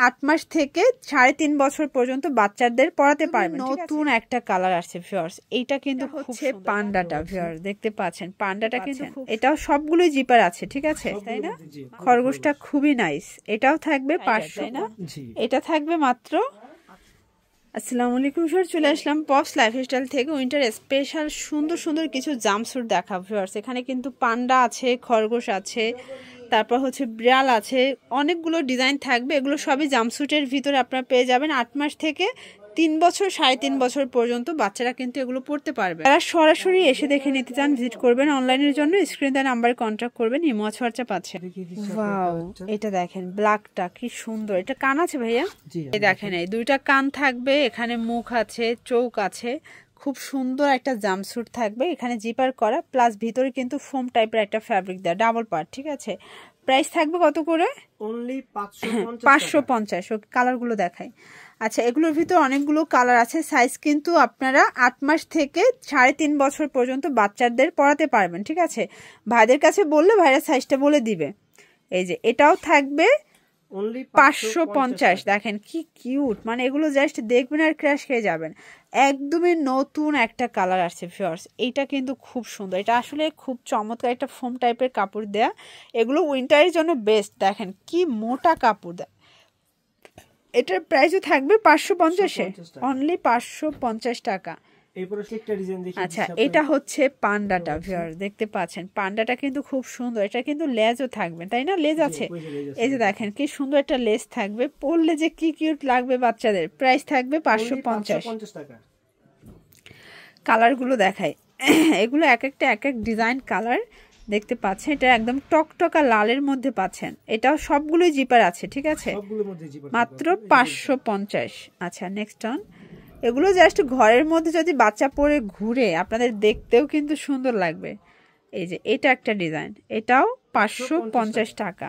8 মাস থেকে 3.5 বছর পর্যন্ত বাচ্চাদের পড়াতে পারবেন। নতুন একটা কালার আসছে ভিউয়ার্স, এইটা কিন্তু হচ্ছে পান্ডাটা ভিউয়ার্স, দেখতে পাচ্ছেন পান্ডাটা কিন্তু এটাও সবগুলোই জিপার আছে, ঠিক আছে তাই না? খরগোশটা খুবই নাইস। এটাও থাকবে 500, তাই না? এটা থাকবে মাত্র। আসসালামু আলাইকুম স্যার, চলে আসলাম পপস লাইফস্টাইল থেকে উইন্টার স্পেশাল সুন্দর সুন্দর কিছু জাম্পস্যুট দেখা ভিউয়ার্স। এখানে কিন্তু পান্ডা আছে, খরগোশ আছে, তারপর হচ্ছে বিড়াল আছে, অনেকগুলো ডিজাইন থাকবে। এগুলো সবই জাম্পস্যুটের ভিতরে আপনারা পেয়ে যাবেন। 8 মাস থেকে 3 বছর 3.5 বছর পর্যন্ত বাচ্চারা কিন্তু এগুলো পড়তে পারবে। তারা সরাসরি এসে দেখে নিতে চান, ভিজিট করবেন। অনলাইনের জন্য স্ক্রিন দেওয়া নাম্বারে কন্ট্যাক্ট করবেন। ইমো হোয়াটসঅ্যাপ আছে। ওয়াও, এটা দেখেন ব্ল্যাকটা কি সুন্দর। এটা কান আছে ভাইয়া? এই দেখেন এই দুইটা কান থাকবে, এখানে মুখ আছে, চোখ আছে, খুব সুন্দর একটা জাম্পস্যুট থাকবে। এখানে জিপার করা, প্লাস ভিতরে কিন্তু ফোম টাইপের একটা ফ্যাব্রিক দেওয়া, ডাবল পার্ট, ঠিক আছে। প্রাইস থাকবে কত করে? অনলি 550। ওকে, কালারগুলো দেখাই। আচ্ছা, এগুলোর ভিতর অনেকগুলো কালার আছে। সাইজ কিন্তু আপনারা 8 মাস থেকে 3.5 বছর পর্যন্ত বাচ্চাদের পড়াতে পারবেন, ঠিক আছে। ভাইদের কাছে বললে ভাইরা সাইজটা বলে দিবে। এই যে এটাও থাকবে 550। দেখেন কি কিউট, মানে এগুলো জাস্ট দেখবেন আর ক্র্যাশ খেয়ে যাবেন। একদমই নতুন একটা কালার আসছে ভিউয়ার্স, এইটা কিন্তু খুব সুন্দর। এটা আসলে খুব চমৎকার একটা ফোম টাইপের কাপড় দেয়া। এগুলো উইন্টারের জন্য বেস্ট। দেখেন কি মোটা কাপড় দেয়া। এটার প্রাইসও থাকবে 550-এ, অনলি 550 টাকা। আচ্ছা, এটা হচ্ছে পান্ডাটা ভিউয়ার্স, দেখতে পাচ্ছেন পান্ডাটা কিন্তু খুব সুন্দর। এটা কিন্তু লেজও থাকবে, তাই না? লেজ আছে, এই যে দেখেন কি সুন্দর একটা লেজ থাকবে, পরলে যে কি কিউট লাগবে বাচ্চাদের। প্রাইস থাকবে 550 টাকা। কালারগুলো দেখাই, এগুলো এক একটা এক এক ডিজাইন কালার দেখতে পাচ্ছেন। এটা একদম টকটকা লালের মধ্যে পাচ্ছেন। এটাও সবগুলোই জিপার আছে, ঠিক আছে, মাত্র 550। আচ্ছা, নেক্সট অন। এগুলো জাস্ট ঘরের মধ্যে যদি বাচ্চা পরে ঘুরে আপনাদের দেখতেও কিন্তু সুন্দর লাগবে। এই যে এটা একটা ডিজাইন, এটাও 550 টাকা।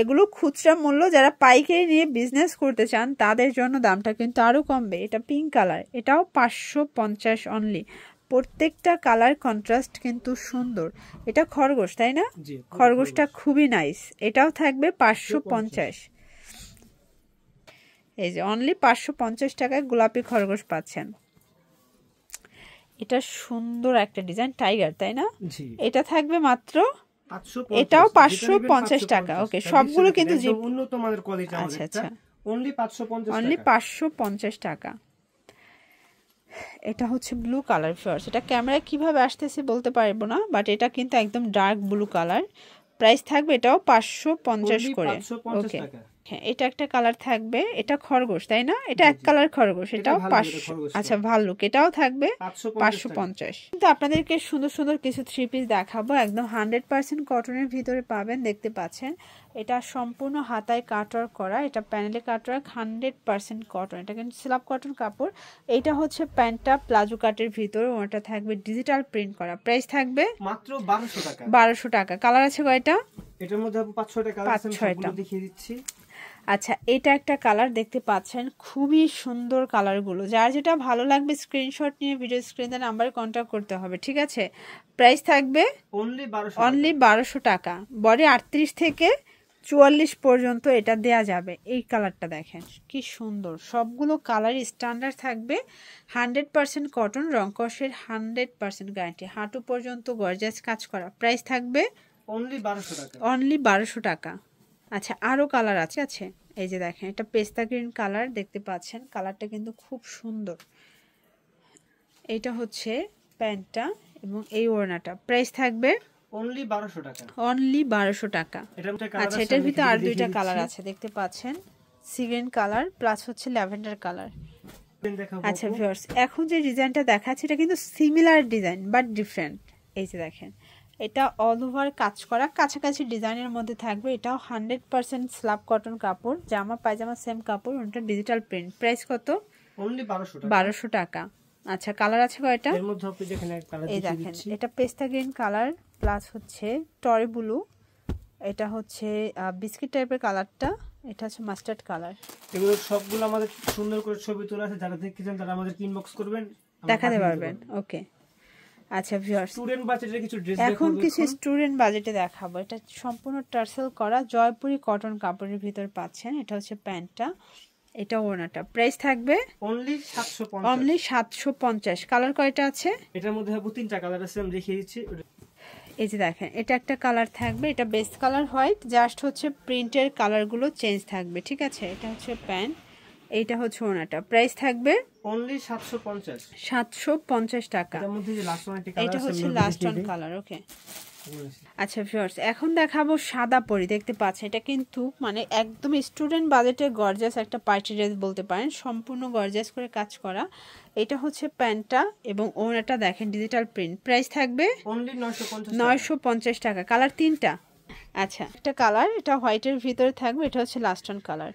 এগুলো খুচরা মূল্য, যারা পাইকারি নিয়ে বিজনেস করতে চান তাদের জন্য দামটা কিন্তু আরো কমবে। এটা পিঙ্ক কালার, এটাও 550 অনলি। প্রত্যেকটা কালার কন্ট্রাস্ট কিন্তু সুন্দর। এটা খরগোশ, তাই না? খরগোশটা খুবই নাইস। এটাও থাকবে 550। এই যে অনলি 550 টাকায় গোলাপি খরগোশ পাচ্ছেন। এটা সুন্দর একটা ডিজাইন, টাইগার, তাই না? এটা থাকবে মাত্র, এটাও 550 টাকা। ওকে, সবগুলো কিন্তু উন্নত মানের কোয়ালিটি। আচ্ছা আচ্ছা, অনলি 550 টাকা। এটা হচ্ছে ব্লু কালার ফিওর্স। এটা ক্যামেরায় কিভাবে আসতেছে বলতে পারবো না, বাট এটা কিন্তু একদম ডার্ক ব্লু কালার। প্রাইস থাকবে এটাও 550 করে। ওকে, হ্যাঁ, এটা একটা কালার থাকবে। এটা খরগোশ, তাই না? এটা এক কালার খরগোশ, এটাও 500। আচ্ছা, ভাল্লুক, এটাও থাকবে 550। কিন্তু আপনাদেরকে সুন্দর সুন্দর কিছু 3 পিস দেখাবো, একদম 100% কটনের ভিতরে পাবেন। দেখতে পাচ্ছেন এটা সম্পূর্ণ হাতায় কাটওয়ার্ক করা, এটা প্যানেলে কাটওয়ার্ক, 100% কটন। এটা কিন্তু স্ল্যাব কটন কাপড়। এইটা হচ্ছে প্যান্টটা প্লাজো কাটের ভিতরে, ওটা থাকবে ডিজিটাল প্রিন্ট করা। প্রাইস থাকবে মাত্র 1200 টাকা। 1200 টাকা। কালার আছে কয়টা? এটার মধ্যে 5-6টা কালার আছে, আমি সবগুলো দেখিয়ে দিচ্ছি। আচ্ছা, এটা একটা কালার দেখতে পাচ্ছেন, খুবই সুন্দর কালারগুলো। যার যেটা ভালো লাগবে স্ক্রিনশট নিয়ে ভিডিও স্ক্রিনে নাম্বারে কন্ট্যাক্ট করতে হবে, ঠিক আছে। প্রাইস থাকবে অনলি 1200 টাকা। বডি 38 থেকে 44 পর্যন্ত এটা দেয়া যাবে। এই কালারটা দেখেন কি সুন্দর। সবগুলো কালারই স্ট্যান্ডার্ড থাকবে, 100% কটন, রংকশের 100% গ্যারান্টি, হাঁটু পর্যন্ত গর্জিয়াস কাজ করা। প্রাইস থাকবে অনলি 1200 টাকা। আচ্ছা, আরো কালার আছে। এই যে দেখেন, এটা পেস্তা গ্রিন কালার দেখতে পাচ্ছেন, কালারটা কিন্তু খুব সুন্দর। এটা হচ্ছে প্যান্টটা এবং এই ওড়নাটা। প্রাইস থাকবে অনলি 1200 টাকা। অনলি 1200 টাকা। আচ্ছা, এটার ভিতরে আর দুইটা কালার আছে দেখতে পাচ্ছেন, সি গ্রিন কালার প্লাস হচ্ছে ল্যাভেন্ডার কালার। আচ্ছা ভিউয়ার্স, এখন যে ডিজাইনটা দেখাচ্ছি এটা কিন্তু সিমিলার ডিজাইন বাট ডিফারেন্ট। এই যে দেখেন, এটা অল ওভার কাজ করা, কাছাকাছি ডিজাইনের মধ্যে থাকবে। এটাও 100% স্ল্যাব কটন কাপড়, জামা পায়জামা সেম কাপড়, ওটা ডিজিটাল প্রিন্ট। প্রাইস কত? অনলি 1200 টাকা। আচ্ছা, কালার আছে কয়টা? এর মধ্যে আপনি দেখেন এক কালার এই দেখেন, এটা পেস্তা গ্রিন কালার প্লাস হচ্ছে টরি ব্লু, এটা হচ্ছে বিস্কিট টাইপের কালারটা, এটা হচ্ছে মাস্টার্ড কালার। এগুলো সবগুলো আমাদের সুন্দর করে ছবি তোলা আছে, যারা দেখতে চান তারা আমাদের ইনবক্স করবেন, দেখাতে পারবেন। ওকে, আচ্ছা ভিউয়ার্স, স্টুডেন্ট বাজেটের কিছু ড্রেস এখন কিছু স্টুডেন্ট বাজেটে দেখাবো। এটা সম্পূর্ণ টার্সেল করা জয়পুরি কটন কাপড়ের ভিতর পাচ্ছেন। এটা হচ্ছে প্যান্টটা, এটা ওড়নাটা। প্রাইস থাকবে অনলি 750। কালার কয়টা আছে? এটার মধ্যে হবে 3টা কালার আছে, আমি দেখিয়ে দিচ্ছি। এই যে দেখেন, এটা একটা কালার থাকবে, এটা বেস্ট কালার হোয়াইট, জাস্ট হচ্ছে প্রিন্টের কালারগুলো চেঞ্জ থাকবে, ঠিক আছে? এটা হচ্ছে প্যান্ট, এইটা হচ্ছে ওড়নাটা। প্রাইস থাকবে অনলি 750 টাকা। এর মধ্যে যে লাস্ট ওয়ান একটা কালার এটা আছে, হচ্ছে লাস্ট ওয়ান কালার। ওকে আচ্ছা ভিউয়ার্স, এখন দেখাবো সাদা পরি। দেখতে পাচ্ছেন, এটা কিন্তু মানে একদম স্টুডেন্ট বাজেটে গর্জিয়াস একটা পার্টি ড্রেস বলতে পারেন, সম্পূর্ণ গর্জিয়াস করে কাজ করা। এটা হচ্ছে প্যান্টটা এবং ওড়নাটা দেখেন ডিজিটাল প্রিন্ট। প্রাইস থাকবে অনলি 950 টাকা। কালার 3টা। আচ্ছা, একটা কালার এটা হোয়াইটের ভিতরে থাকবে, এটা হচ্ছে লাস্ট ওয়ান কালার।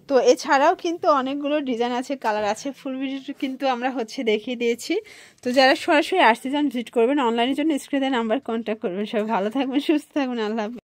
তো এছাড়াও কিন্তু অনেকগুলো ডিজাইন আছে, কালার আছে। ফুল ভিডিওটা কিন্তু আমরা হচ্ছে দেখিয়ে দিয়েছি। তো যারা সরাসরি আসতে চান ভিজিট করবেন, অনলাইনের জন্য স্ক্রিনে নাম্বার কন্ট্যাক্ট করবেন। সবাই ভালো থাকবেন, সুস্থ থাকবেন, আল্লাহ হাফেজ।